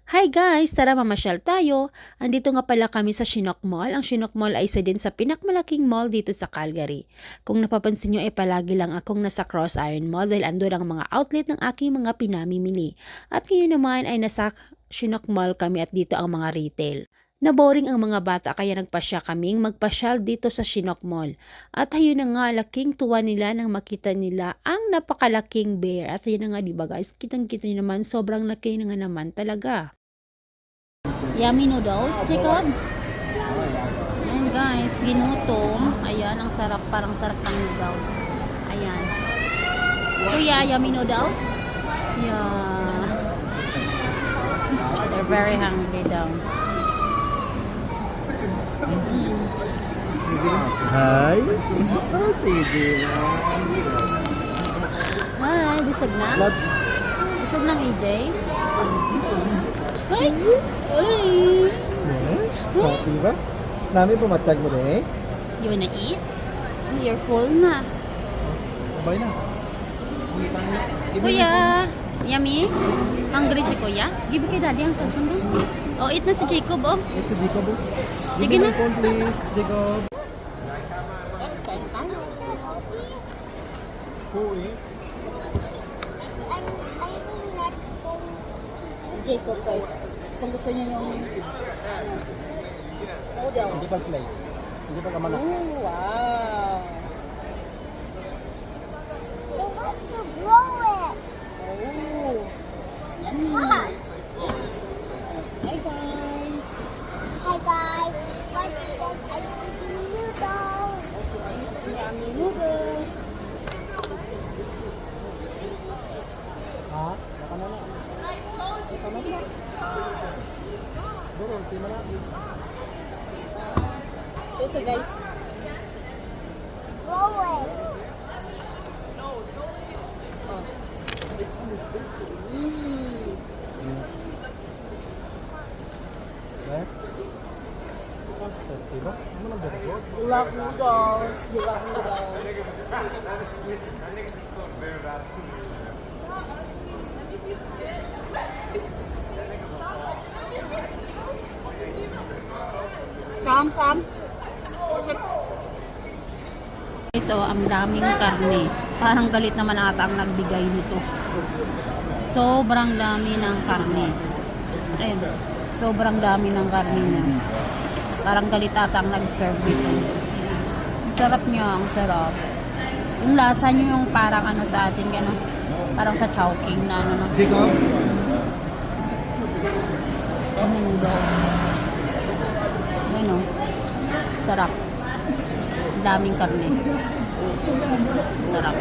Hi guys! Tara mamasyal tayo. Andito nga pala kami sa Chinook Mall. Ang Chinook Mall ay isa din sa pinakmalaking mall dito sa Calgary. Kung napapansin nyo ay palagi lang akong nasa Cross Iron Mall dahil andun ang mga outlet ng aking mga pinamimili. At ngayon naman ay nasa Chinook Mall kami at dito ang mga retail. Naboring ang mga bata kaya nagpasya kaming magpasyal dito sa Chinook Mall. At ayun na nga, laking tuwa nila nang makita nila ang napakalaking bear. At ayun na nga, diba guys, kitang-kita nyo naman, sobrang laki na nga naman talaga. Yummy noodles, Jacob. Ayan guys, ginutom. Ayan, ang sarap, parang sarap ng noodles. Ayan. Kuya, yummy noodles? Yeah. They're very hungry daw. Hi. Oh, sige. Hi, bisag na? Bisag ng AJ? Ay! Ay! Happy ba? Namin pumatsag mo din. You wanna eat? You're full na. Abay na. Kuya! Yummy? Hungry si Kuya? Give kay daddy ang cellphone doon. Oh, eat na si Jacob, oh. Ito, Jacob. Sige Give me na. my phone, please, Jacob. Jacob, guys. Gusto niya yung noodles. Hindi pa play. Hindi pa kamala. Ooh, wow. Oh. Yummy. Hi, guys. Yummy noodles. Ha? Baka na na. Baka na na. Bro, ultima na. So guys. Yes? Diba? Ano lang ba ito? Love noodles. They love noodles. Come. So, ang daming karne. Parang galit naman ata ang nagbigay nito. Sobrang dami ng karne. Ayun. Sobrang dami ng karne niya. Parang galit ata ang nag-serve nito. Ang sarap niya, ang sarap. Yung lasa niyo yung parang ano sa atin, gano'n. Parang sa chowking na ano. Jacob? Noodles. Ano? Sarap. Daming karne. Sarap.